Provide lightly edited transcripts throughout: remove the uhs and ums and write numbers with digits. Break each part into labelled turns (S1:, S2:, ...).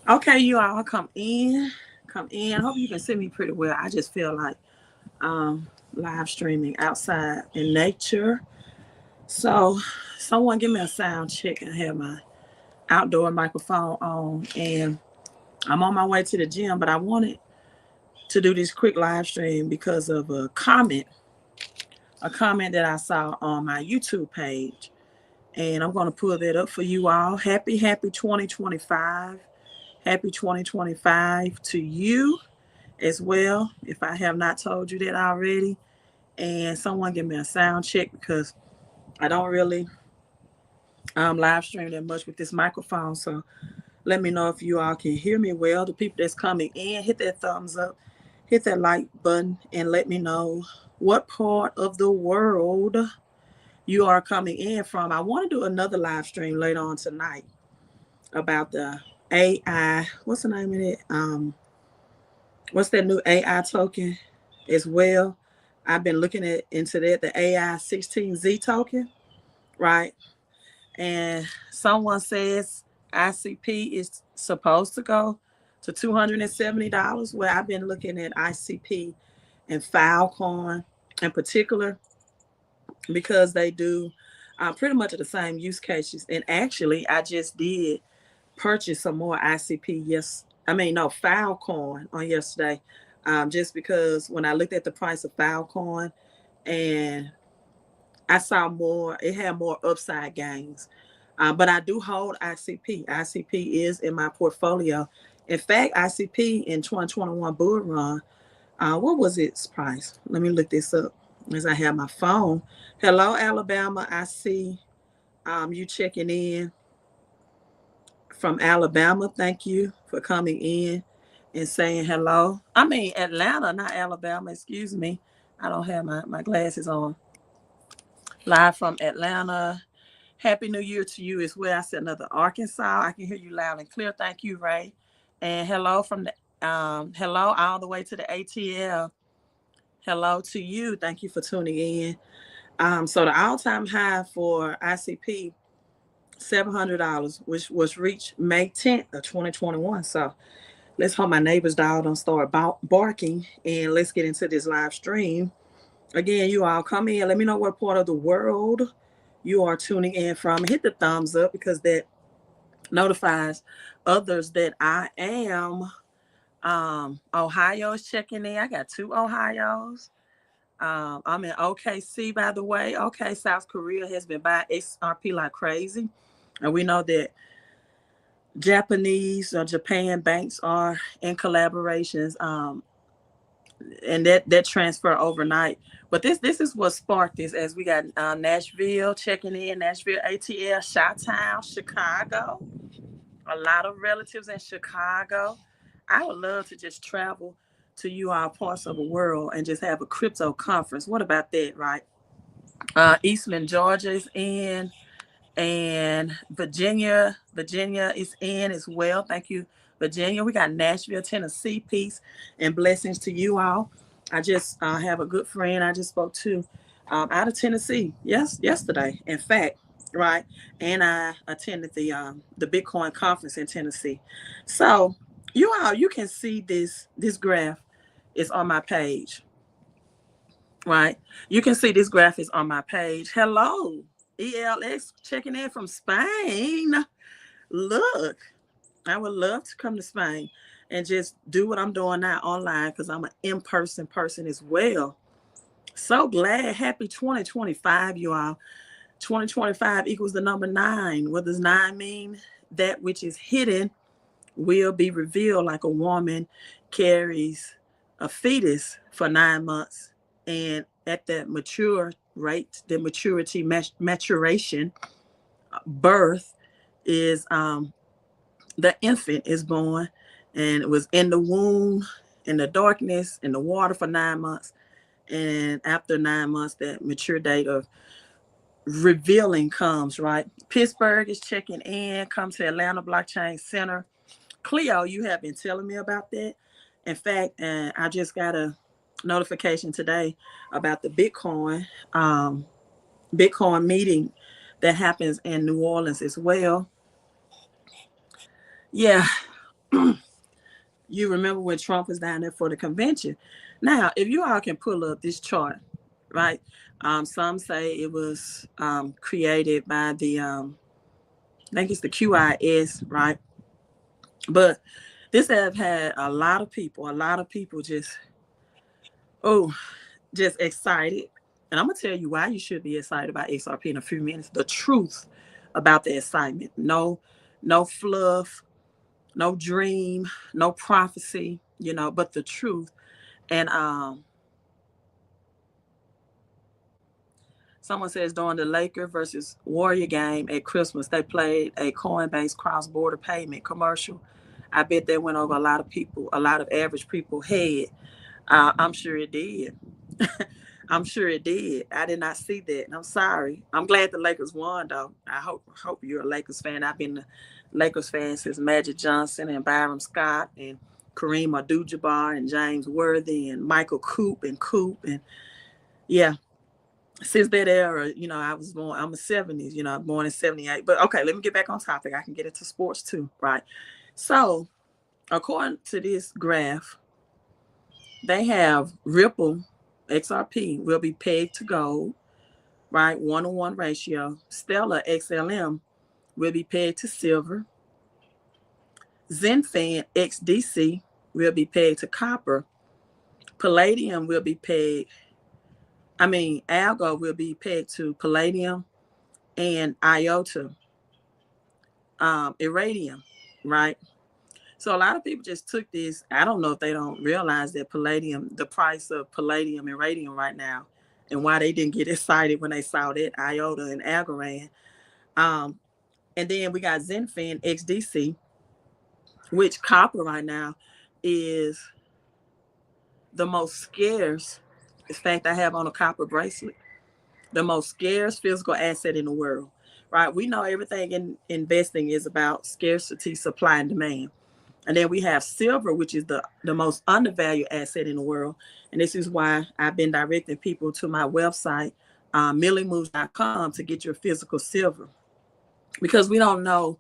S1: Okay, you all come in. Come in. I hope you can see me pretty well. I just feel like live streaming outside in nature. So someone give me a sound check. I have my outdoor microphone on and I'm on my way to the gym, but I wanted to do this quick live stream because of a comment that I saw on my YouTube page. And I'm going to pull that up for you all. Happy 2025. Happy 2025 to you as well, if I have not told you that already. And someone give me a sound check because I don't really live stream that much with this microphone. So let me know if you all can hear me well. The people that's coming in, hit that thumbs up, hit that like button, and let me know what part of the world you are coming in from. I want to do another live stream later on tonight about the AI. What's the name of it? What's that new AI token as well? I've been looking at into that, the AI 16Z token, right? And someone says ICP is supposed to go to $270. Well, I've been looking at ICP and Filecoin in particular because they do pretty much the same use cases. And actually, I just did purchase some more ICP. Yes, I mean no Filecoin on yesterday, just because when I looked at the price of Filecoin and I saw more, it had more upside gains. But I do hold ICP. ICP is in my portfolio. In fact, ICP in 2021 bull run, what was its price? Let me look this up as I have my phone. Hello, Alabama. I see you checking in from Alabama. Thank you for coming in and saying hello. I mean, Atlanta, not Alabama. Excuse me. I don't have my glasses on. Live from Atlanta. Happy New Year to you as well. I said another Arkansas. I can hear you loud and clear. Thank you, Ray. And hello from the hello all the way to the ATL. Hello to you. Thank you for tuning in. So the all-time high for ICP, $700, which was reached May 10th of 2021. So let's hope my neighbor's dog don't start barking, and let's get into this live stream. Again, you all come in. Let me know what part of the world you are tuning in from. Hit the thumbs up because that notifies others that I am. Ohio is checking in. I got two Ohio's. I'm in OKC, by the way. Okay, South Korea has been buying XRP like crazy. And we know that Japanese or Japan banks are in collaborations. And that transfer overnight. But this is what sparked this as we got Nashville checking in, Nashville ATL, Chi-Town, Chicago. A lot of relatives in Chicago. I would love to just travel to you all parts of the world and just have a crypto conference. What about that, right? Eastman, Georgia is in, and Virginia is in as well. Thank you, Virginia. We got Nashville, Tennessee. Peace and blessings to you all. I just have a good friend I just spoke to out of Tennessee. Yesterday, in fact, right. And I attended the Bitcoin conference in Tennessee. So you can see this graph is on my page, right? You can see this graph is on my page. Hello, ELX checking in from Spain. Look, I would love to come to Spain and just do what I'm doing now online because I'm an in-person person as well. So glad. Happy 2025, you all. 2025 equals the number 9. What does 9 mean? That which is hidden will be revealed, like a woman carries a fetus for 9 months. And at that mature rate, the maturity, maturation, birth is the infant is born, and it was in the womb, in the darkness, in the water for 9 months. And after 9 months, that mature date of revealing comes, right? Pittsburgh is checking in. Come to Atlanta Blockchain Center. Cleo, you have been telling me about that. In fact, I just got a notification today about the Bitcoin meeting that happens in New Orleans as well. Yeah. You remember when Trump was down there for the convention. Now, if you all can pull up this chart, right? Some say it was created by the, I think it's the QIS, right? But this have had a lot of people oh, just excited. And I'm going to tell you why you should be excited about XRP in a few minutes. The truth about the excitement. No fluff, no dream, no prophecy, but the truth. And someone says during the Laker versus Warrior game at Christmas, they played a Coinbase cross-border payment commercial. I bet that went over a lot of average people head. I'm sure it did. I'm sure it did. I did not see that. I'm sorry. I'm glad the Lakers won, though. I hope you're a Lakers fan. I've been a Lakers fan since Magic Johnson and Byron Scott and Kareem Abdul-Jabbar and James Worthy and Michael Coop and yeah. Since that era, I'm a 70s, born in 78. But okay, let me get back on topic. I can get into sports too, right? So, according to this graph, they have Ripple XRP will be pegged to gold, right? 1-to-1 ratio. Stellar XLM will be pegged to silver. Zenfin XDC will be pegged to copper. Palladium will be pegged. Algo will be pegged to palladium and iota, iridium, right? So a lot of people just took this. I don't know if they don't realize that the price of palladium and radium right now, and why they didn't get excited when they saw that iota and algorand. And then we got Zenfin XDC, which copper right now is the most scarce. In fact, I have on a copper bracelet, the most scarce physical asset in the world, right? We know everything in investing is about scarcity, supply, and demand. And then we have silver, which is the most undervalued asset in the world. And this is why I've been directing people to my website, millimoves.com, to get your physical silver. Because we don't know,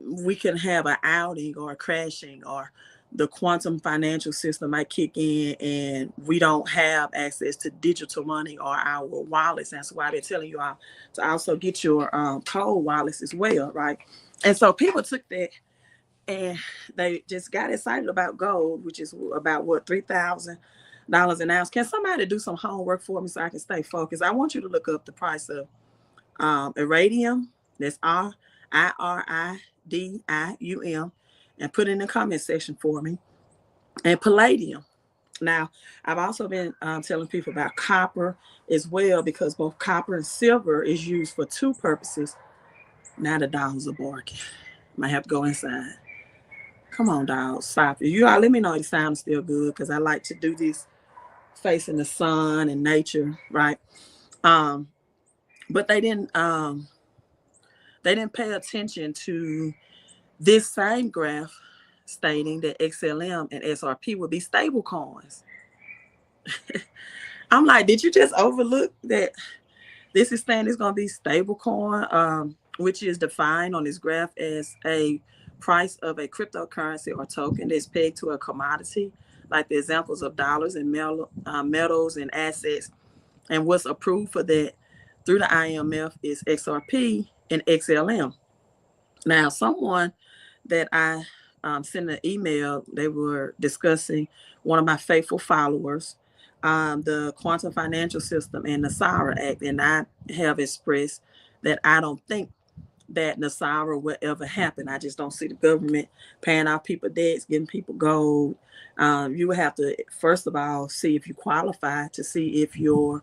S1: we can have an outing or a crashing, or the quantum financial system might kick in and we don't have access to digital money or our wallets. That's why they're telling you all to also get your cold wallets as well, right? And so people took that and they just got excited about gold, which is about what, $3,000 an ounce. Can somebody do some homework for me so I can stay focused? I want you to look up the price of iridium. That's IRIDIUM, and put it in the comment section for me. And palladium. Now, I've also been telling people about copper as well, because both copper and silver is used for two purposes. Now the dogs are barking. Might have to go inside. Come on, dog. Stop it. You all let me know the sound is still good, because I like to do this facing the sun and nature, right? But they didn't pay attention to this same graph stating that XLM and XRP would be stable coins. I'm like, did you just overlook that this is saying it's going to be stable coin, which is defined on this graph as a price of a cryptocurrency or token that's pegged to a commodity, like the examples of dollars and metals and assets. And what's approved for that through the IMF is XRP and XLM. Now, someone that I sent an email, they were discussing, one of my faithful followers, the quantum financial system and the NASARA Act. And I have expressed that I don't think that NASARA will ever happen. I just don't see the government paying out people debts, giving people gold. You would have to, first of all, see if you qualify, to see if your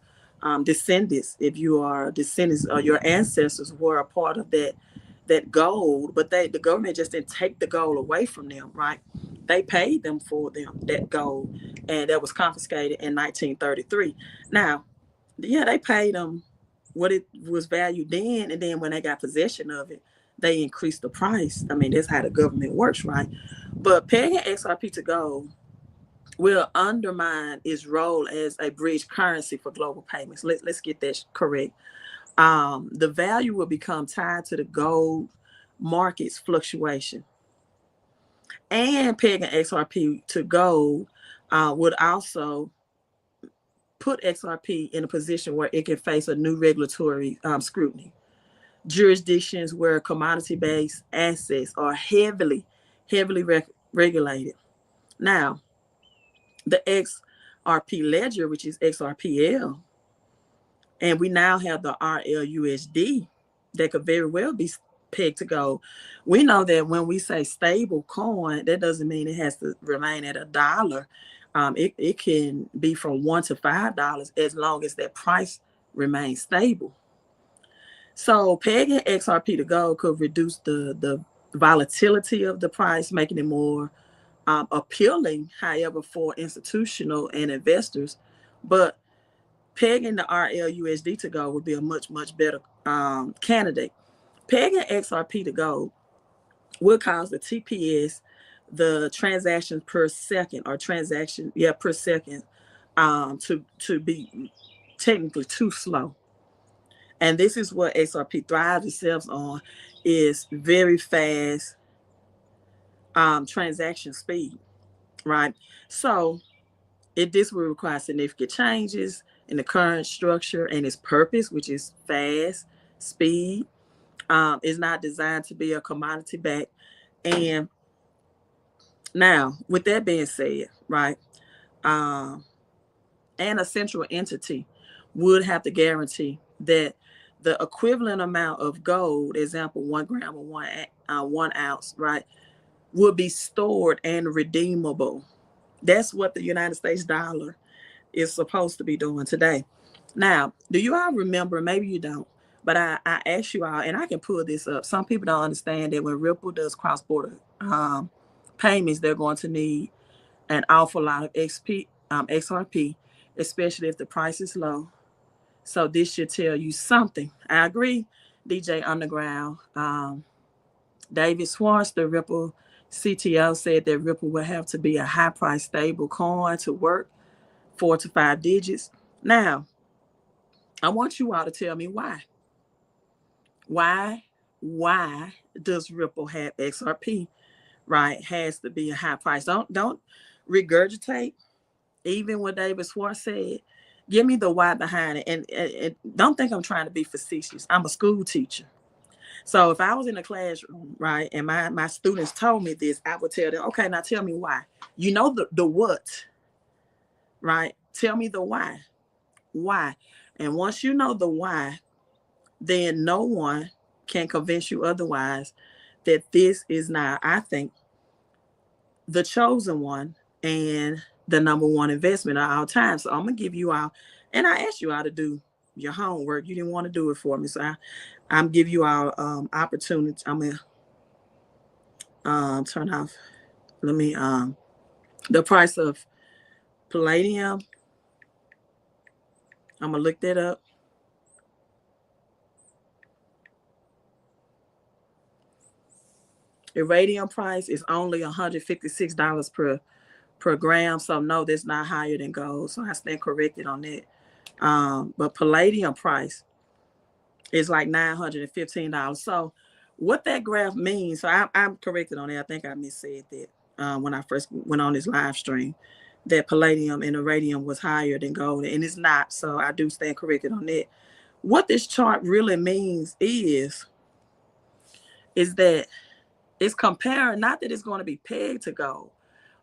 S1: descendants, if you are descendants or your ancestors were a part of that gold. But the government just didn't take the gold away from them, right? They paid them for that gold, and that was confiscated in 1933. Now, yeah, they paid them what it was valued then, and then when they got possession of it, they increased the price. I mean, that's how the government works, right? But pegging XRP to gold will undermine its role as a bridge currency for global payments. Let's get that correct. The value will become tied to the gold market's fluctuation. And pegging XRP to gold would also put XRP in a position where it can face a new regulatory scrutiny. Jurisdictions where commodity-based assets are heavily regulated. Now, the XRP ledger, which is XRPL, and we now have the RLUSD that could very well be pegged to gold. We know that when we say stable coin, that doesn't mean it has to remain at $1. It can be from $1 to $5 as long as that price remains stable. So pegging XRP to gold could reduce the volatility of the price, making it more appealing, however, for institutional and investors. But pegging the RLUSD to gold would be a much better candidate. Pegging XRP to gold will cause the TPS, the transactions per second, or per second, to be technically too slow. And this is what XRP thrives itself on, is very fast transaction speed, right? So this will require significant changes in the current structure and its purpose, which is fast speed. Is not designed to be a commodity back. And now, with that being said, right, and a central entity would have to guarantee that the equivalent amount of gold, example 1 gram or 1 ounce, right, would be stored and redeemable. That's what the United States dollar is supposed to be doing today. Now, do you all remember? Maybe you don't, but I asked you all, and I can pull this up. Some people don't understand that when Ripple does cross-border payments, they're going to need an awful lot of XRP, especially if the price is low. So this should tell you something. I agree, DJ Underground. David Schwartz, the Ripple CTO, said that Ripple will have to be a high-price stable coin to work, 4 to 5 digits. Now, I want you all to tell me why. Why does Ripple have XRP? Right, has to be a high price. Don't regurgitate even what David Schwartz said. Give me the why behind it, and don't think I'm trying to be facetious. I'm a school teacher, so if I was in a classroom, right, and my students told me this, I would tell them, okay, now tell me why. You know the what, right? Tell me the why, and once you know the why, then no one can convince you otherwise that this is not, I think, the chosen one and the number one investment of all time. So I'm gonna give you all, and I asked you all to do your homework. You didn't want to do it for me, so I'm give you all opportunity. I'm gonna turn off. Let me the price of palladium. I'm gonna look that up. Iridium price is only $156 per gram. So no, that's not higher than gold. So I stand corrected on that. But palladium price is like $915. So what that graph means, so I'm corrected on that. I think I missaid that when I first went on this live stream, that palladium and iridium was higher than gold, and it's not. So I do stand corrected on that. What this chart really means is that it's comparing, not that it's going to be pegged to gold,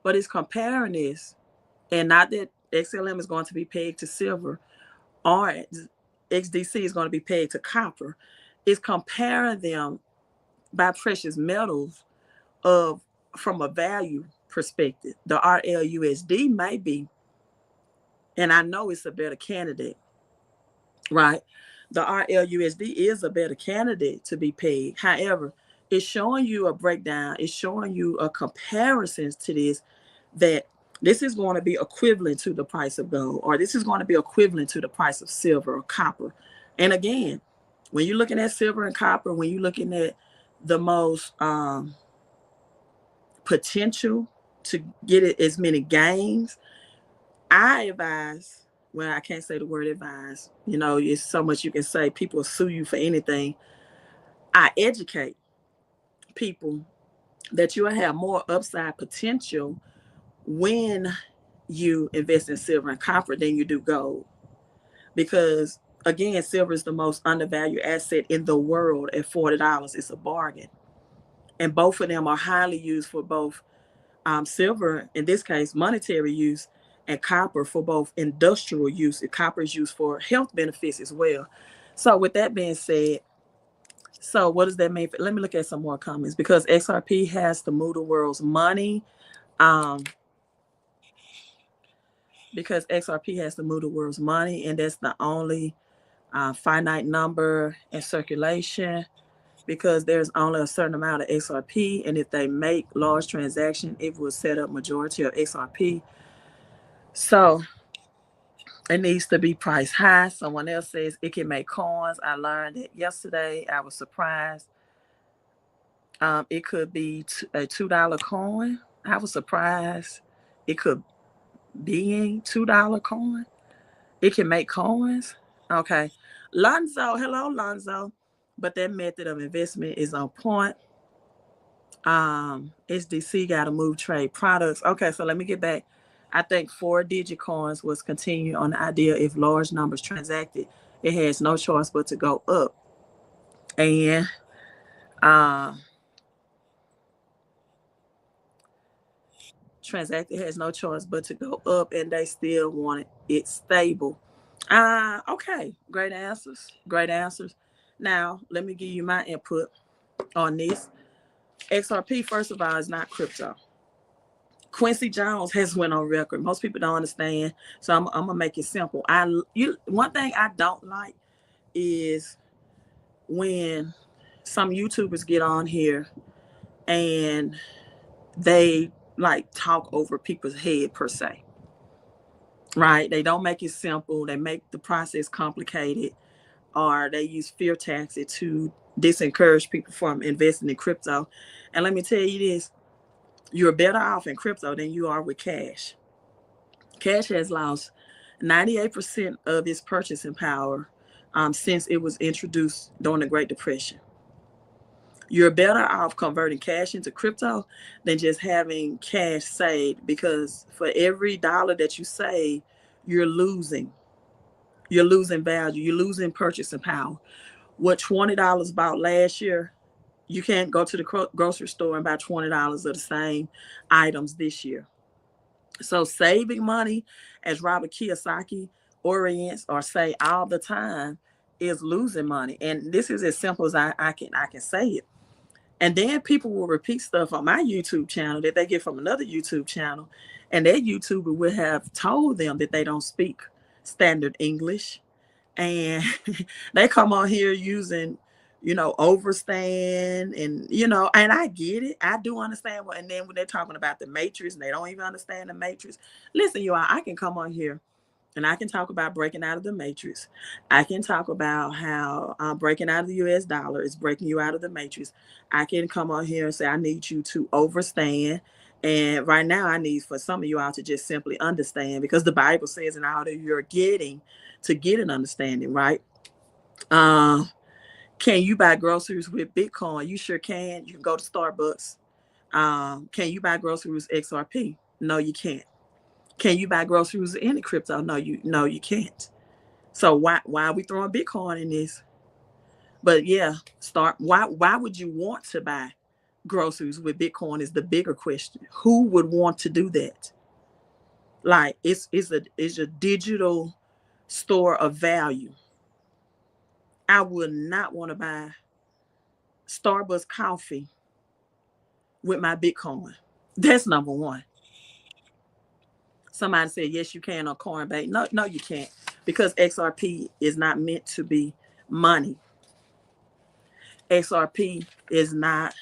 S1: but it's comparing this, and not that XLM is going to be pegged to silver or XDC is going to be pegged to copper. It's comparing them by precious metals from a value perspective. The RLUSD may be, and I know it's a better candidate, right? The RLUSD is a better candidate to be pegged. However, it's showing you a breakdown. It's showing you a comparison to this, that this is going to be equivalent to the price of gold, or this is going to be equivalent to the price of silver or copper. And again, when you're looking at silver and copper, when you're looking at the most potential to get it as many gains, I advise, well, I can't say the word advise, it's so much you can say. People will sue you for anything. I educate people that you will have more upside potential when you invest in silver and copper than you do gold. Because again, silver is the most undervalued asset in the world at $40. It's a bargain. And both of them are highly used for both silver, in this case, monetary use, and copper for both industrial use. And copper is used for health benefits as well. So, with that being said, so what does that mean? Let me look at some more comments. Because XRP has to move the world's money. Um, because XRP has to move the world's money, and that's the only finite number in circulation. Because there's only a certain amount of XRP, and if they make large transaction, it will set up majority of XRP. So it needs to be priced high. Someone else says it can make coins. I learned it yesterday. I was surprised. It could be a $2 coin. I was surprised. It could be $2 coin. It can make coins. Okay. Lonzo, hello, Lonzo. But that method of investment is on point. SDC got to move trade products. Okay, so let me get back. I think 4-digit coins was continued on the idea if large numbers transacted, it has no choice but to go up. And transacted has no choice but to go up, and they still want it stable. Okay, great answers. Great answers. Now, let me give you my input on this. XRP, first of all, is not crypto. Quincy Jones has went on record. Most people don't understand, so I'm gonna make it simple. One thing I don't like is when some YouTubers get on here and they like talk over people's head per se. Right? They don't make it simple. They make the process complicated, or they use fear tactics to discourage people from investing in crypto. And let me tell you this: you're better off in crypto than you are with cash. Cash has lost 98% of its purchasing power since it was introduced during the Great Depression. You're better off converting cash into crypto than just having cash saved, because for every dollar that you save, you're losing. You're losing value. You're losing purchasing power. What $20 bought last year, you can't go to the grocery store and buy $20 of the same items this year. So saving money, as Robert Kiyosaki orients or say all the time, is losing money. And this is as simple as I can say it. And then people will repeat stuff on my YouTube channel that they get from another YouTube channel. And that YouTuber will have told them that they don't speak standard English. And they come on here using, overstand and, and I get it. I do understand what, and then when they're talking about the matrix and they don't even understand the matrix. Listen, you all, I can come on here and I can talk about breaking out of the matrix. I can talk about how breaking out of the US dollar is breaking you out of the matrix. I can come on here and say, I need you to overstand. And right now, I need for some of you all to just simply understand, because the Bible says in order you're getting to get an understanding, right? Can you buy groceries with Bitcoin? You sure can. You can go to Starbucks. Can you buy groceries with XRP? No, you can't. Can you buy groceries with any crypto? No, you can't. So why are we throwing Bitcoin in this? But yeah, why would you want to buy groceries with Bitcoin is the bigger question. Who would want to do that? Like it's a digital store of value. I would not want to buy Starbucks coffee with my Bitcoin. That's number one. Somebody said, yes, you can on Coinbase. No, you can't, because XRP is not meant to be money. XRP is not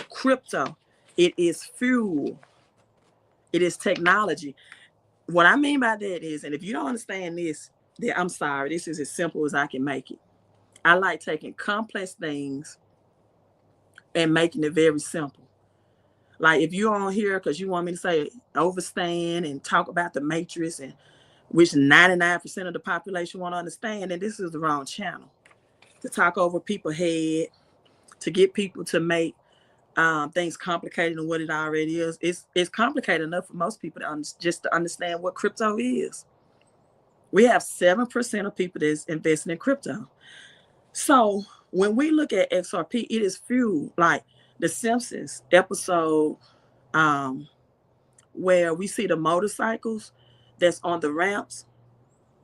S1: crypto. It is fuel. It is technology. What I mean by that is, and if you don't understand this, then I'm sorry. This is as simple as I can make it. I like taking complex things and making it very simple. Like if you're on here because you want me to say overstand and talk about the matrix, and which 99% of the population want to understand, then this is the wrong channel. To talk over people's head, to get people to make things complicated than what it already is. It's complicated enough for most people just to understand what crypto is. We have 7% of people that's investing in crypto. So when we look at XRP, it is fueled like the Simpsons episode, where we see the motorcycles that's on the ramps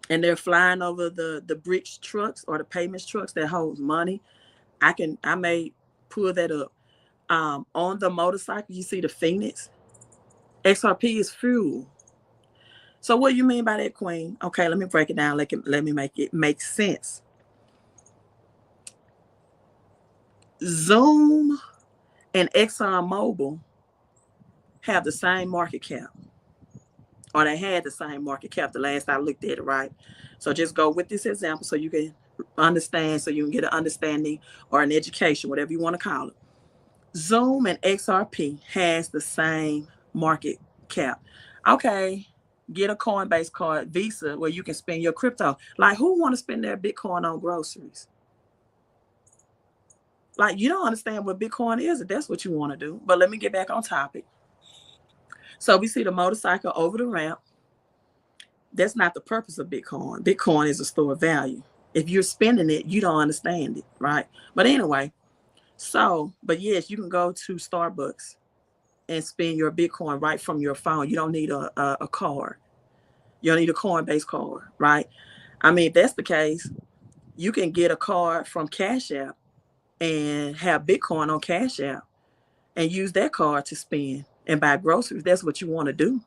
S1: and they're flying over the bricks trucks or the payments trucks that holds money. I may pull that up. On the motorcycle, you see the Phoenix. XRP is fuel. So what do you mean by that, Queen? Okay, let me break it down. Let me make it make sense. Zoom and ExxonMobil have the same market cap, or they had the same market cap the last I looked at it, right? So just go with this example so you can understand, so you can get an understanding or an education, whatever you want to call it. Zoom and XRP has the same market cap. Okay, get a Coinbase card, Visa, where you can spend your crypto. Like, who want to spend their Bitcoin on groceries? Like, you don't understand what Bitcoin is if that's what you want to do. But let me get back on topic. So we see the motorcycle over the ramp. That's not the purpose of Bitcoin. Bitcoin is a store of value. If you're spending it, you don't understand it, right? But anyway, but yes, you can go to Starbucks and spend your Bitcoin right from your phone. You don't need a card. You don't need a Coinbase card, right? I mean, if that's the case, you can get a card from Cash App and have Bitcoin on Cash App and use that card to spend and buy groceries. That's what you want to do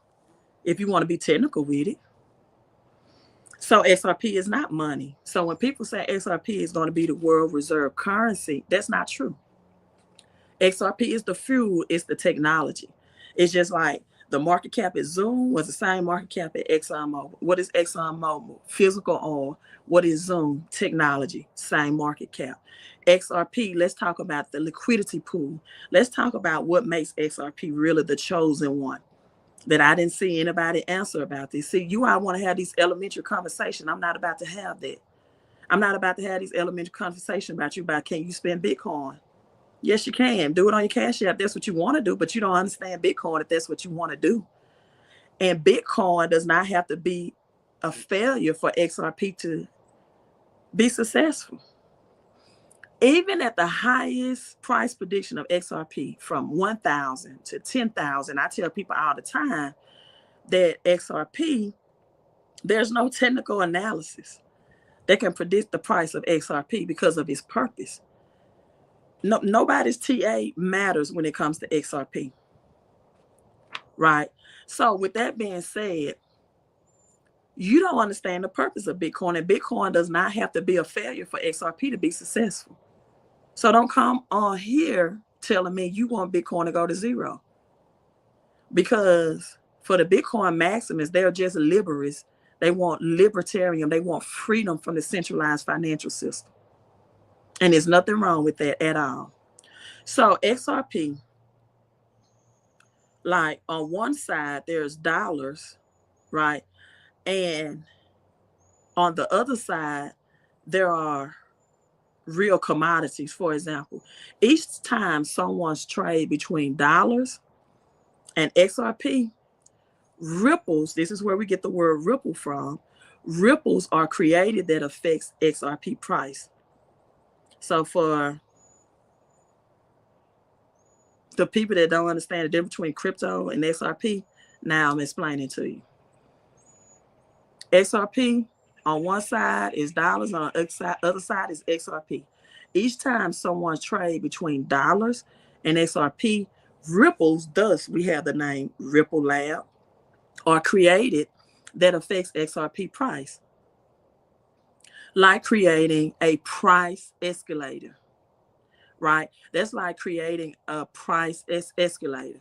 S1: if you want to be technical with it. So XRP is not money. So when people say XRP is going to be the world reserve currency, that's not true. XRP is the fuel, it's the technology. It's just like the market cap at Zoom was the same market cap at ExxonMobil. What is ExxonMobil? Physical oil. What is Zoom? Technology. Same market cap. XRP, let's talk about the liquidity pool. Let's talk about what makes XRP really the chosen one. That I didn't see anybody answer about this. See, you all want to have these elementary conversations. I'm not about to have that. I'm not about to have these elementary conversations about can you spend Bitcoin? Yes, you can. Do it on your Cash App. That's what you want to do, but you don't understand Bitcoin if that's what you want to do. And Bitcoin does not have to be a failure for XRP to be successful. Even at the highest price prediction of XRP from 1,000 to 10,000, I tell people all the time that XRP, there's no technical analysis that can predict the price of XRP because of its purpose. No, nobody's TA matters when it comes to XRP, right? So with that being said, you don't understand the purpose of Bitcoin, and Bitcoin does not have to be a failure for XRP to be successful. So don't come on here telling me you want Bitcoin to go to zero, because for the Bitcoin maximalists, they're just liberists. They want libertarian. They want freedom from the centralized financial system. And there's nothing wrong with that at all. So XRP, like on one side, there's dollars, right? And on the other side, there are real commodities. For example, each time someone's trade between dollars and XRP, ripples, this is where we get the word ripple from. Ripples are created that affects XRP price. So for the people that don't understand the difference between crypto and XRP, now I'm explaining to you. XRP on one side is dollars, on the other side is XRP. Each time someone trade between dollars and XRP, ripples, thus we have the name Ripple Lab, are created that affects XRP price, like creating a price escalator, right? That's like creating a price escalator.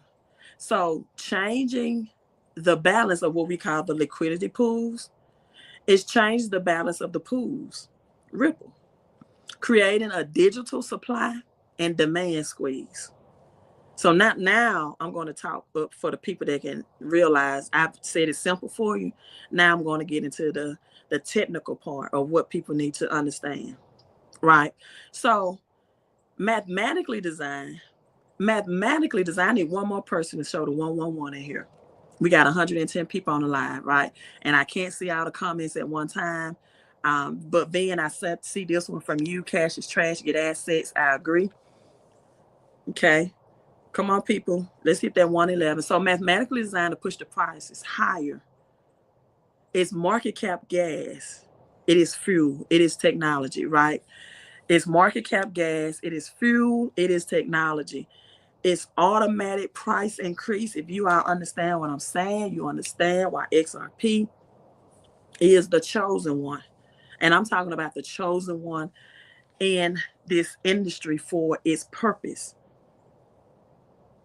S1: So changing the balance of what we call the liquidity pools is change the balance of the pools, Ripple, creating a digital supply and demand squeeze. So now I'm going to talk up for the people that can realize I've said it simple for you. Now I'm going to get into the technical part of what people need to understand, right? So mathematically designed, mathematically designed. I need one more person to show the 111 in here. We got 110 people on the line, right? And I can't see all the comments at one time. But then I see this one from you. Cash is trash, get assets. I agree. Okay. Come on, people. Let's hit that 111. So mathematically designed to push the prices higher. It's market cap gas. It is fuel. It is technology, right? It's market cap gas. It is fuel. It is technology. It's automatic price increase. If you all understand what I'm saying, you understand why XRP is the chosen one. And I'm talking about the chosen one in this industry for its purpose.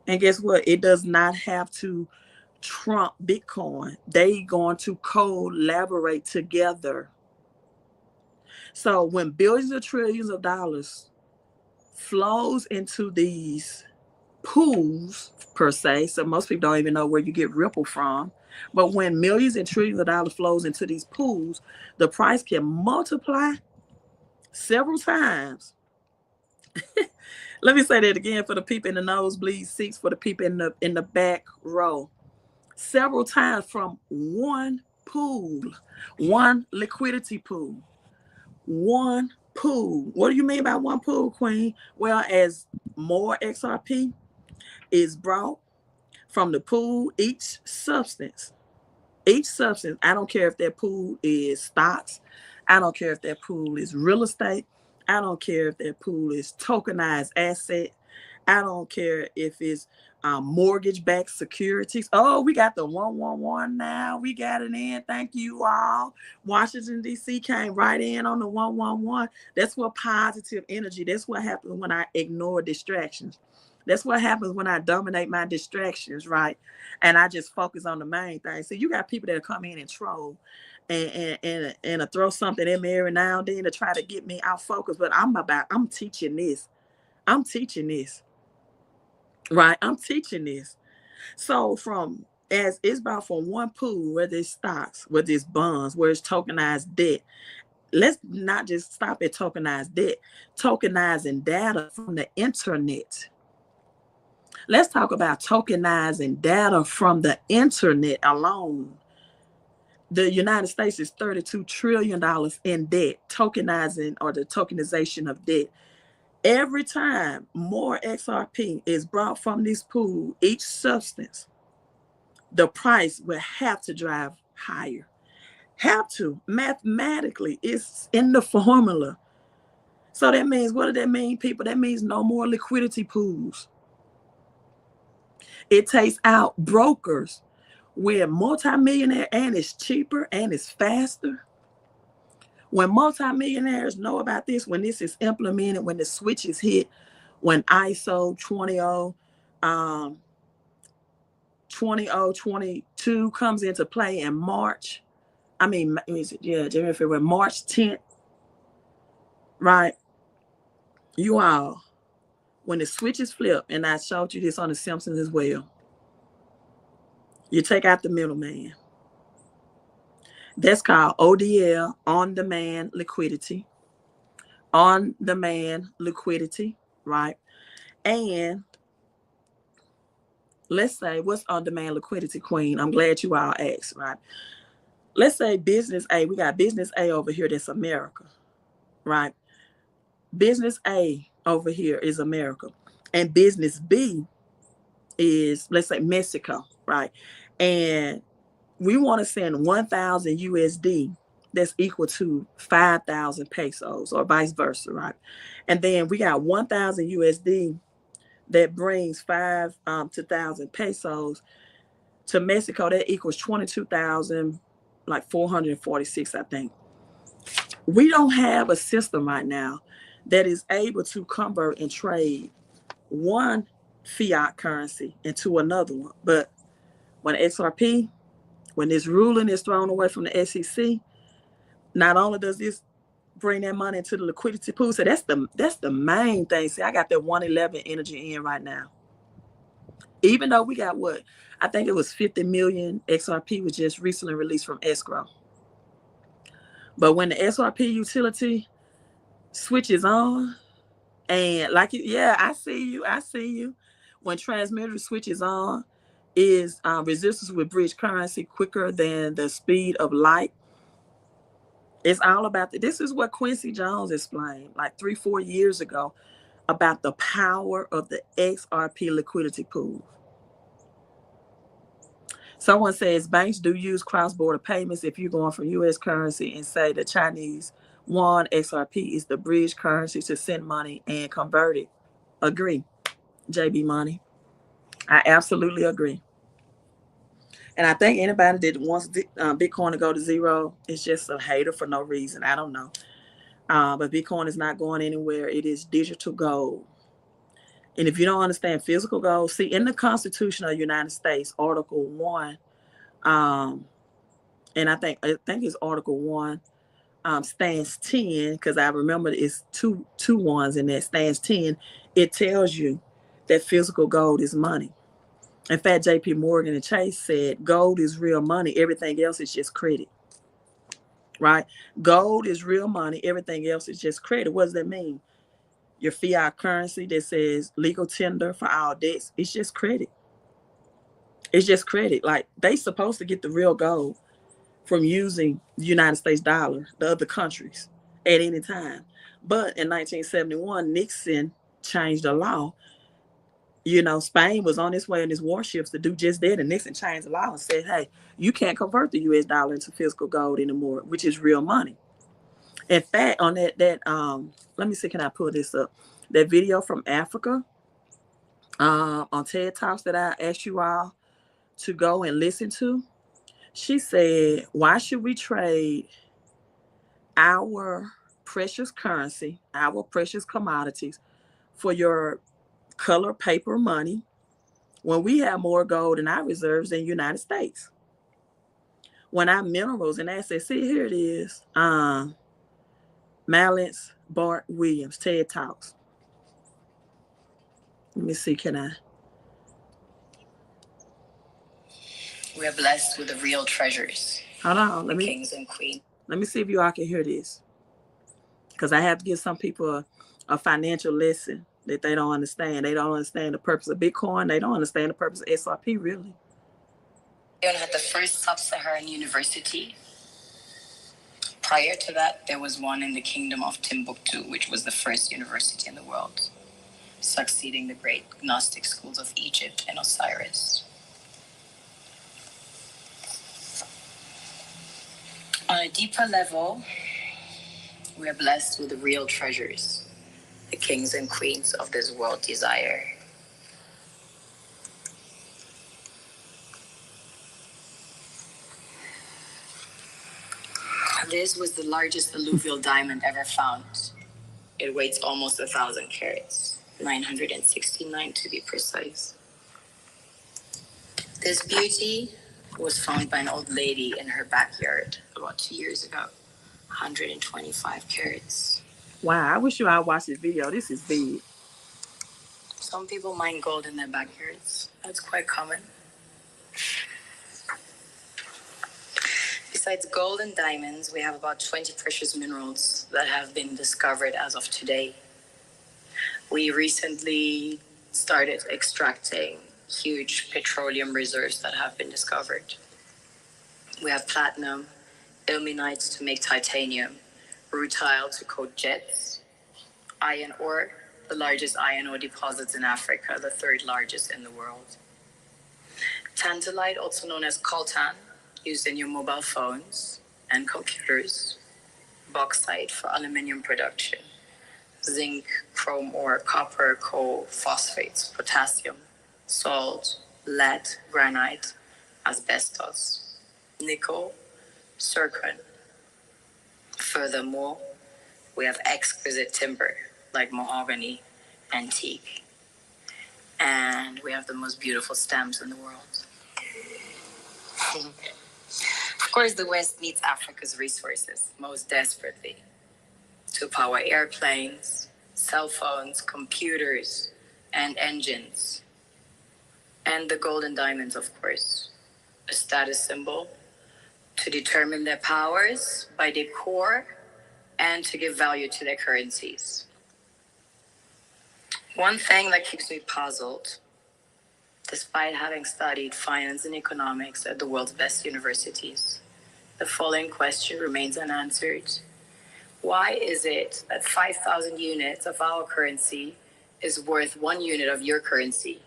S1: And guess what? It does not have to trump Bitcoin. They going to collaborate together. So when billions of trillions of dollars flows into these pools per se, so most people don't even know where you get Ripple from, but when millions and trillions of dollars flows into these pools, the price can multiply several times. Let me say that again for the people in the nosebleed seats, for the people in the back row. Several times from one pool, one liquidity pool, one pool. What do you mean by one pool, Queen? Well, as more XRP is brought from the pool, each substance, I don't care if that pool is stocks, I don't care if that pool is real estate, I don't care if that pool is tokenized asset, I don't care if it's mortgage-backed securities. Oh, we got the 111 now. We got it in. Thank you all. Washington, D.C. came right in on the 111. That's what positive energy. That's what happens when I ignore distractions. That's what happens when I dominate my distractions, right? And I just focus on the main thing. So you got people that come in and troll and throw something in me every now and then to try to get me out focused. But I'm teaching this. I'm teaching this. Right? I'm teaching this. So as it's about from one pool, whether it's stocks, whether it's bonds, where it's tokenized debt. Let's not just stop at tokenized debt, tokenizing data from the internet. Let's talk about tokenizing data from the internet alone. The United States is $32 trillion in debt, tokenizing or the tokenization of debt. Every time more XRP is brought from this pool, each substance, the price will have to drive higher. Have to. Mathematically, it's in the formula. So that means, what does that mean, people? That means no more liquidity pools. It takes out brokers. We're multimillionaire and it's cheaper and it's faster. When multimillionaires know about this, when this is implemented, when the switch is hit, when ISO 2022 comes into play in March, January, February, March 10th, right? You all, when the switch is flipped, and I showed you this on The Simpsons as well, you take out the middleman. That's called ODL, on-demand liquidity. On-demand liquidity, right? And let's say, what's on-demand liquidity, Queen? I'm glad you all asked, right? Let's say business A, we got business A over here, that's America, right? Business A over here is America. And business B is, let's say, Mexico, right? And we want to send 1,000 USD that's equal to 5,000 pesos or vice versa, right? And then we got 1,000 USD that brings 5 to 1,000 pesos to Mexico. That equals 22,000, like 446, I think. We don't have a system right now that is able to convert and trade one fiat currency into another one. But when XRP, when this ruling is thrown away from the SEC, not only does this bring that money into the liquidity pool, so that's the main thing. See, I got that 111 energy in right now. Even though we got I think it was 50 million XRP was just recently released from escrow. But when the XRP utility switches on, and I see you. when transmitter switches on, is resistance with bridge currency quicker than the speed of light. It's all about this is what Quincy Jones explained like 3-4 years ago about the power of the XRP liquidity pool. Someone says banks do use cross-border payments if you're going from U.S. currency and say the Chinese yuan XRP is the bridge currency to send money and convert it. Agree, JB Money. I absolutely agree. And I think anybody that wants Bitcoin to go to zero is just a hater for no reason. I don't know. But Bitcoin is not going anywhere. It is digital gold. And if you don't understand physical gold, see, in the Constitution of the United States, Article 1, and I think it's Article 1, stands 10, because I remember it's two ones in there, stands 10. It tells you that physical gold is money. In fact, JP Morgan and Chase said gold is real money. Everything else is just credit. Right? Gold is real money. Everything else is just credit. What does that mean? Your fiat currency that says legal tender for all debts, it's just credit. It's just credit. Like, they supposed to get the real gold from using the United States dollar, the other countries, at any time. But in 1971, Nixon changed the law. You know, Spain was on its way in its warships to do just that, and Nixon changed the law and said, hey, you can't convert the U.S. dollar into physical gold anymore, which is real money. In fact, on that let me see, can I pull this up? That video from Africa on TED Talks that I asked you all to go and listen to, she said, why should we trade our precious currency, our precious commodities, for your color paper money when we have more gold in our reserves than the United States? When our minerals and assets, see, here it is, Malance Bart Williams, TED Talks. Let me see, can I?
S2: We are blessed with the real treasures.
S1: Hold on, let me,
S2: kings and queens.
S1: Let me see if you all can hear this, because I have to give some people a financial lesson that they don't understand. They don't understand the purpose of Bitcoin. They don't understand the purpose of XRP, really.
S2: Leon had the first sub-Saharan university. Prior to that, there was one in the kingdom of Timbuktu, which was the first university in the world, succeeding the great Gnostic schools of Egypt and Osiris. On a deeper level, we are blessed with the real treasures the kings and queens of this world desire. This was the largest alluvial diamond ever found. It weighs almost 1,000 carats, 969 to be precise. This beauty was found by an old lady in her backyard about 2 years ago, 125 carats.
S1: Wow, I wish you all watched this video. This is big.
S2: Some people mine gold in their backyards. That's quite common. Besides gold and diamonds, we have about 20 precious minerals that have been discovered as of today. We recently started extracting huge petroleum reserves that have been discovered. We have platinum, ilmenite to make titanium, rutile to coat jets, iron ore, the largest iron ore deposits in Africa, the third largest in the world. Tantalite, also known as coltan, used in your mobile phones and computers. Bauxite for aluminium production. Zinc, chrome ore, copper, coal, phosphates, potassium, salt, lead, granite, asbestos, nickel, zircon. Furthermore, we have exquisite timber like mahogany, antique. And we have the most beautiful stamps in the world. Of course, the West needs Africa's resources most desperately to power airplanes, cell phones, computers, and engines. And the gold and diamonds, of course, a status symbol to determine their powers by their core and to give value to their currencies. One thing that keeps me puzzled Despite having studied finance and economics at the world's best universities, the following question remains unanswered. Why is it that 5,000 units of our currency is worth 1 unit of your currency?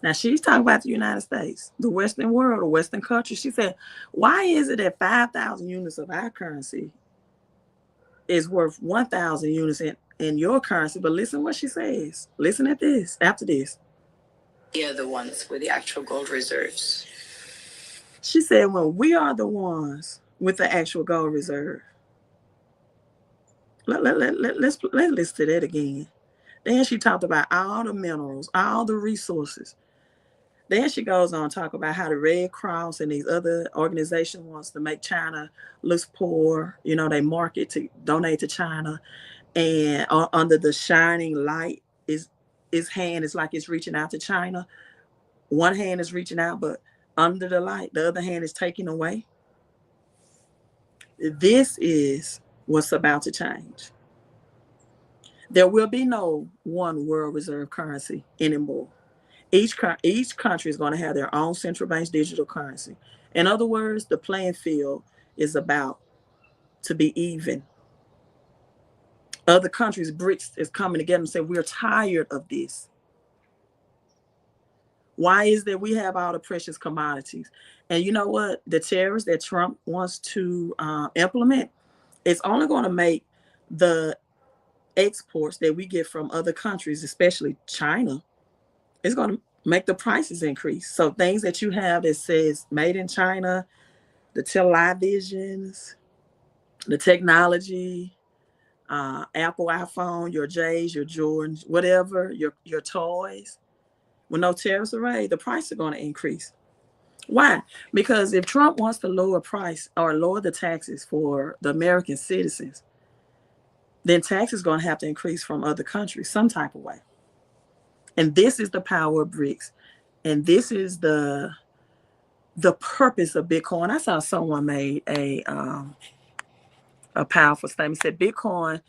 S1: Now, she's talking about the United States, the Western world, the Western country. She said, why is it that 5,000 units of our currency is worth 1,000 units in your currency? But listen what she says. Listen at this, after this.
S2: We are the ones with the actual gold reserves.
S1: She said, well, we are the ones with the actual gold reserve. Let's listen to that again. Then she talked about all the minerals, all the resources. Then she goes on to talk about how the Red Cross and these other organizations wants to make China look poor. You know, they market to donate to China. And under the shining light, his hand is like it's reaching out to China. One hand is reaching out, but under the light, the other hand is taking away. This is what's about to change. There will be no one world reserve currency anymore. Each country is going to have their own central bank's digital currency. In other words, the playing field is about to be even. Other countries, BRICS, is coming together and say, we're tired of this. Why is that we have all the precious commodities? And you know what? The tariffs that Trump wants to implement, it's only going to make the exports that we get from other countries, especially China, it's going to make the prices increase. So things that you have that says made in China, the televisions, the technology, Apple iPhone, your J's, your Jordans, whatever, your toys, when no tariffs are raised, the price are going to increase. Why? Because if Trump wants to lower price or lower the taxes for the American citizens, then taxes are going to have to increase from other countries some type of way. And this is the power of BRICS. And this is the purpose of Bitcoin. I saw someone made a powerful statement. Said Bitcoin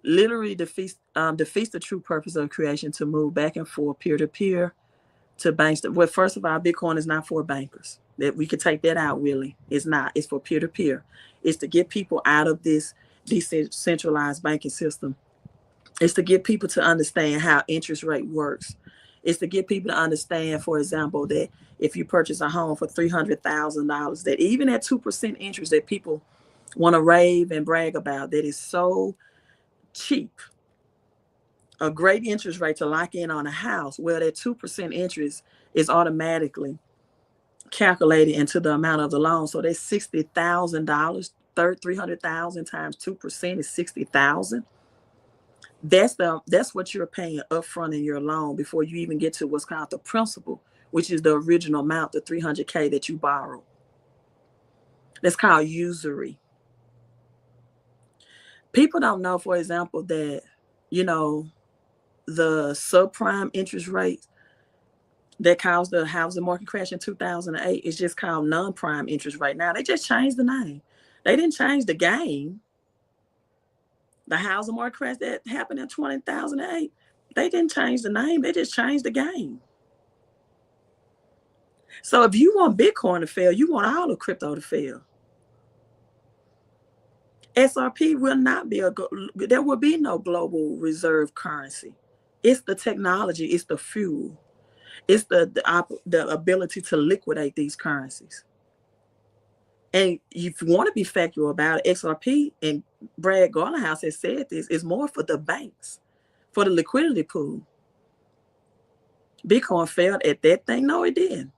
S1: literally defeats the true purpose of creation to move back and forth, peer to peer, to banks. Well, first of all, Bitcoin is not for bankers. That we could take that out. Really, it's not. It's for peer to peer. It's to get people out of this decentralized banking system. It's to get people to understand how interest rate works. It's to get people to understand, for example, that if you purchase a home for $300,000, that even at 2% interest that people want to rave and brag about, that is so cheap, a great interest rate to lock in on a house, where that 2% interest is automatically calculated into the amount of the loan. So that's $60,000. 300,000 times 2% is 60,000. That's what you're paying upfront in your loan before you even get to what's called the principal, which is the original amount, the $300K that you borrowed. That's called usury. People don't know, for example, that, you know, the subprime interest rate that caused the housing market crash in 2008 is just called non-prime interest rate. Now, they just changed the name. They didn't change the game. The housing market crash that happened in 2008, they didn't change the name. They just changed the game. So if you want Bitcoin to fail, you want all of crypto to fail. XRP will not be there will be no global reserve currency. It's the technology, it's the fuel, it's the ability to liquidate these currencies. And if you want to be factual about it, XRP, and Brad Garlinghouse has said this, is more for the banks, for the liquidity pool. Bitcoin failed at that thing? No, it didn't.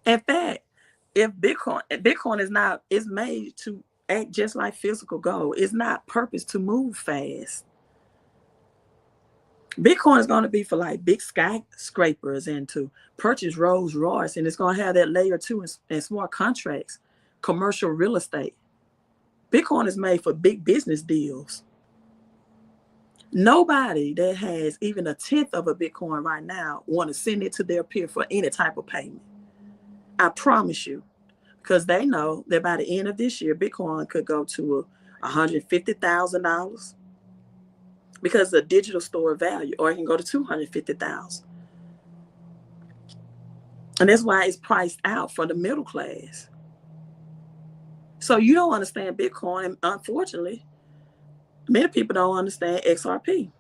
S1: In fact, if Bitcoin is made to act just like physical gold. It's not purposed to move fast. Bitcoin is going to be for like big skyscrapers and to purchase Rolls Royce, and it's going to have that layer 2 and smart contracts, commercial real estate. Bitcoin is made for big business deals. Nobody that has even a tenth of a Bitcoin right now want to send it to their peer for any type of payment. I promise you, because they know that by the end of this year, Bitcoin could go to $150,000, because the digital store value, or it can go to 250,000. And that's why it's priced out for the middle class. So you don't understand Bitcoin, and unfortunately, many people don't understand XRP.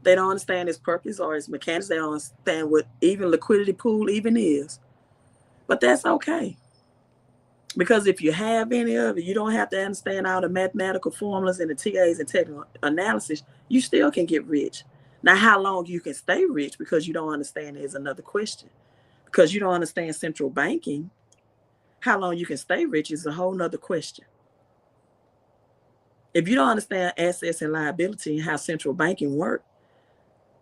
S1: They don't understand its purpose or its mechanics. They don't understand what even liquidity pool even is. But that's okay. Because if you have any of it, you don't have to understand all the mathematical formulas and the TAs and technical analysis. You still can get rich. Now, how long you can stay rich because you don't understand is another question. Because you don't understand central banking, how long you can stay rich is a whole nother question. If you don't understand assets and liability and how central banking work,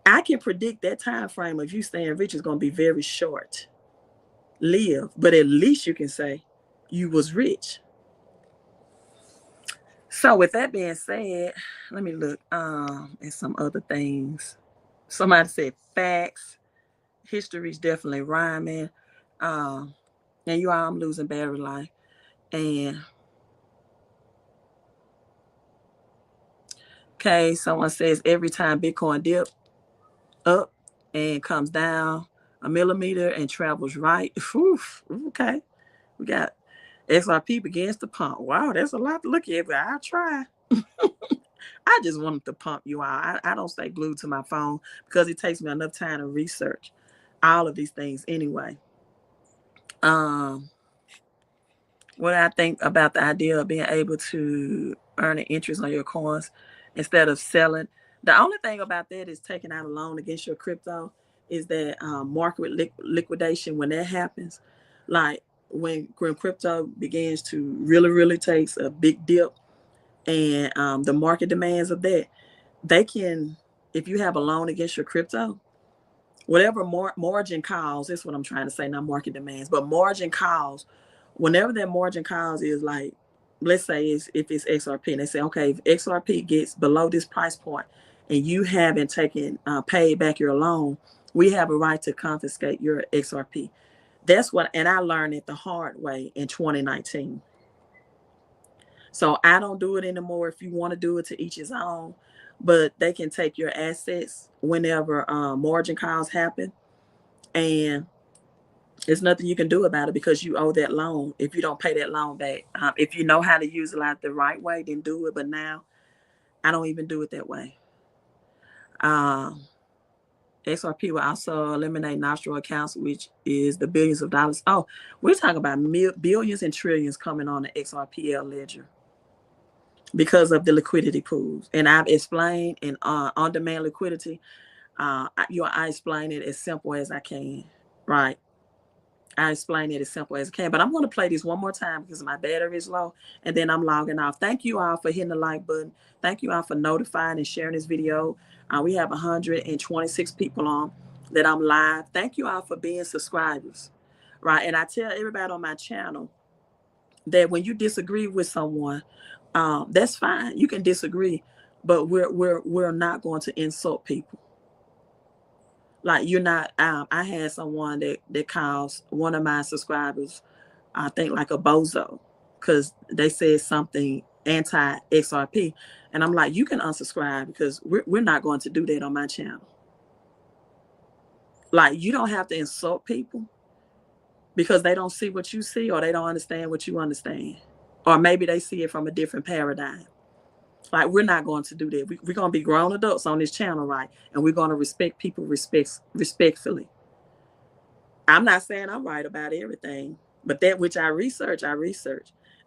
S1: I can predict that time frame of you staying rich is going to be very short lived, but at least you can say you was rich. So with that being said, let me look at some other things. Somebody said facts. History is definitely rhyming. Um, and you all, I'm losing battery life. And okay, someone says every time Bitcoin dip up and comes down a millimeter and travels right. Whew, okay. We got XRP begins to pump. Wow, that's a lot to look at, but I'll try. I just wanted to pump you out. I don't stay glued to my phone because it takes me enough time to research all of these things anyway. Um, what I think about the idea of being able to earn an interest on your coins instead of selling. The only thing about that is taking out a loan against your crypto is that market liquidation, when that happens, like when crypto begins to really takes a big dip and the market demands of that, they can, if you have a loan against your crypto, whatever margin calls, that's what I'm trying to say, not market demands, but margin calls, whenever that margin calls is like, let's say if it's XRP, and they say, okay, if XRP gets below this price point and you haven't paid back your loan, we have a right to confiscate your XRP. That's what, and I learned it the hard way in 2019. So I don't do it anymore. If you want to do it, to each his own, but they can take your assets whenever margin calls happen, and there's nothing you can do about it because you owe that loan if you don't pay that loan back. If you know how to use it like the right way, then do it. But now I don't even do it that way. XRP will also eliminate nostril accounts, which is the billions of dollars. Oh, we're talking about billions and trillions coming on the XRPL ledger because of the liquidity pools. And I've explained in on-demand liquidity, I explain it as simple as I can, right? I explain it as simple as I can. But I'm going to play this one more time because my battery is low, and then I'm logging off. Thank you all for hitting the like button. Thank you all for notifying and sharing this video. We have 126 people on that I'm live. Thank you all for being subscribers, right? And I tell everybody on my channel that when you disagree with someone, that's fine. You can disagree, but we're not going to insult people. Like you're not. I had someone that calls one of my subscribers, I think, like a bozo, because they said something anti XRP, and I'm like, you can unsubscribe because we're not going to do that on my channel. Like you don't have to insult people because they don't see what you see or they don't understand what you understand, or maybe they see it from a different paradigm. Like we're not going to do that. We're going to be grown adults on this channel, right? And we're going to respect people respectfully. I'm not saying I'm right about everything, but that which I research.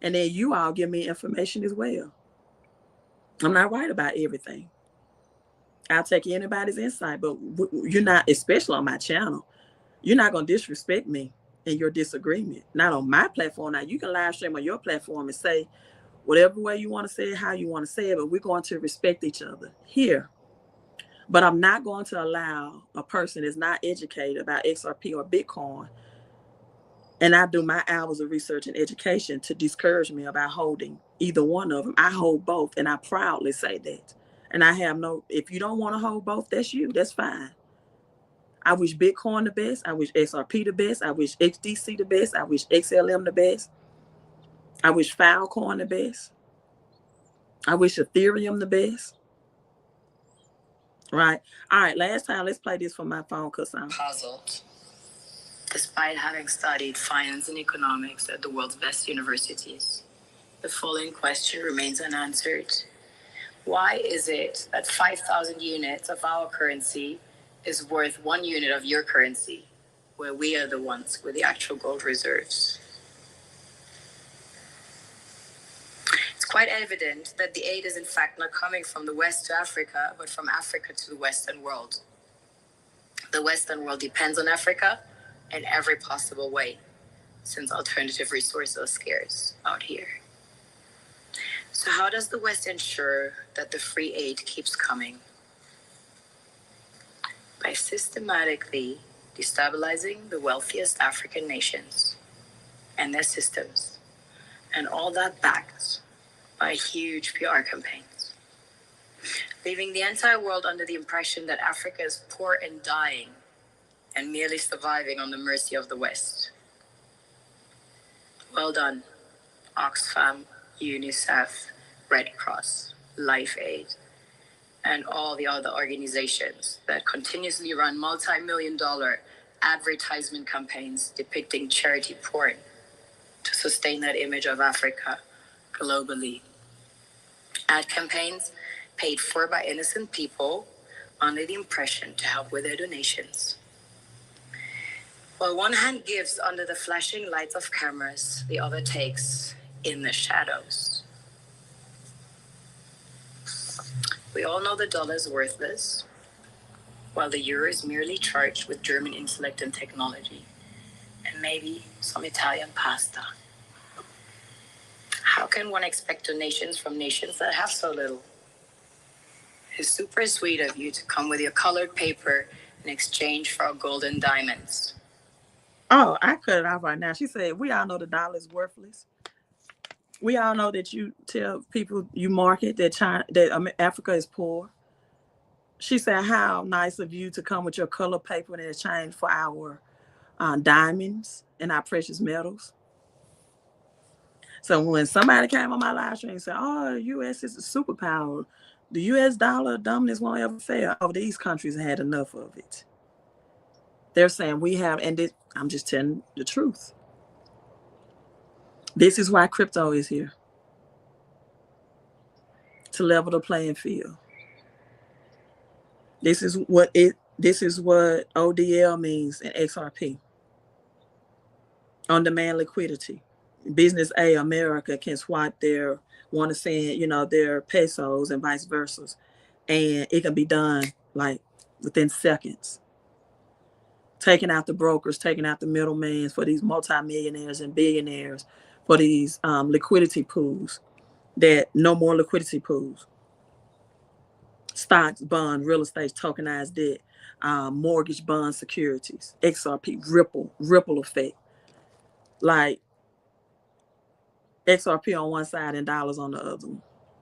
S1: And then you all give me information as well. I'm not right about everything. I'll take anybody's insight, but you're not, especially on my channel, you're not going to disrespect me in your disagreement. Not on my platform. Now, you can live stream on your platform and say whatever way you want to say it, how you want to say it, but we're going to respect each other here. But I'm not going to allow a person that's not educated about XRP or Bitcoin, and I do my hours of research and education, to discourage me about holding either one of them. I hold both, and I proudly say that. And I have no, if you don't want to hold both, that's you. That's fine. I wish Bitcoin the best. I wish XRP the best. I wish XDC the best. I wish XLM the best. I wish Filecoin the best. I wish Ethereum the best. Right. All right. Last time, let's play this for my phone because I'm
S2: puzzled. Despite having studied finance and economics at the world's best universities, the following question remains unanswered. Why is it that 5,000 units of our currency is worth 1 unit of your currency, where we are the ones with the actual gold reserves? It's quite evident that the aid is in fact not coming from the West to Africa, but from Africa to the Western world. The Western world depends on Africa in every possible way, since alternative resources are scarce out here. So how does the West ensure that the free aid keeps coming? By systematically destabilizing the wealthiest African nations and their systems, and all that backed by huge PR campaigns, leaving the entire world under the impression that Africa is poor and dying and merely surviving on the mercy of the West. Well done, Oxfam, UNICEF, Red Cross, Life Aid, and all the other organizations that continuously run multi-million-dollar advertisement campaigns depicting charity porn to sustain that image of Africa globally. Ad campaigns paid for by innocent people under the impression to help with their donations. While one hand gives under the flashing lights of cameras, the other takes in the shadows. We all know the dollar is worthless, while the euro is merely charged with German intellect and technology, and maybe some Italian pasta. How can one expect donations from nations that have so little? It's super sweet of you to come with your colored paper in exchange for our golden diamonds.
S1: Oh, I cut it off right now. She said, we all know the dollar is worthless. We all know that you tell people you market that Africa is poor. She said, how nice of you to come with your color paper in exchange for our diamonds and our precious metals. So when somebody came on my live stream and said, oh, the U.S. is a superpower, the U.S. dollar dominance won't ever fail. Oh, these countries had enough of it. They're saying we have, and I'm just telling the truth. This is why crypto is here, to level the playing field. This is what ODL means in XRP. On-demand liquidity. Business A, America, can swap their want to send, their pesos and vice versa. And it can be done like within seconds. Taking out the brokers, taking out the middlemen for these multimillionaires and billionaires, for these liquidity pools, that no more liquidity pools. Stocks, bond, real estate, tokenized debt, mortgage, bond, securities, XRP, ripple effect. Like XRP on one side and dollars on the other one.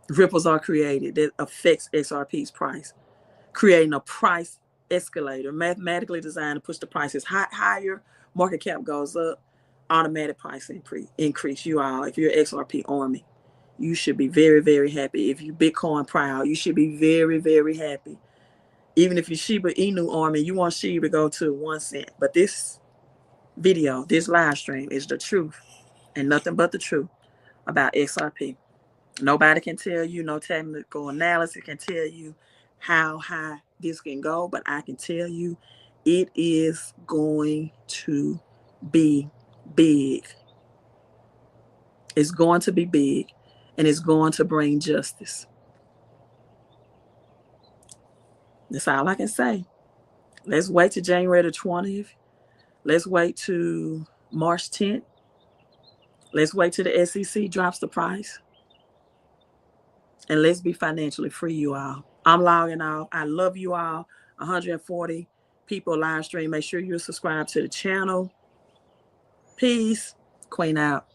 S1: Ripples are created that affects XRP's price, creating a price escalator, mathematically designed to push the prices higher. Market cap goes up, automatic price increase. You all, if you're XRP army, you should be very, very happy. If you Bitcoin proud, you should be very, very happy. Even if you Shiba Inu army, you want Shiba to go to 1 cent. But this video, this live stream is the truth and nothing but the truth about XRP. Nobody can tell you, no technical analysis can tell you how high this can go, but I can tell you it is going to be big. It's going to be big, and it's going to bring justice. That's all I can say. Let's wait to January the 20th. Let's wait to March 10th. Let's wait till the SEC drops the price. And let's be financially free, you all. I'm logging off. I love you all. 140 people live stream. Make sure you're subscribed to the channel. Peace. Queen out.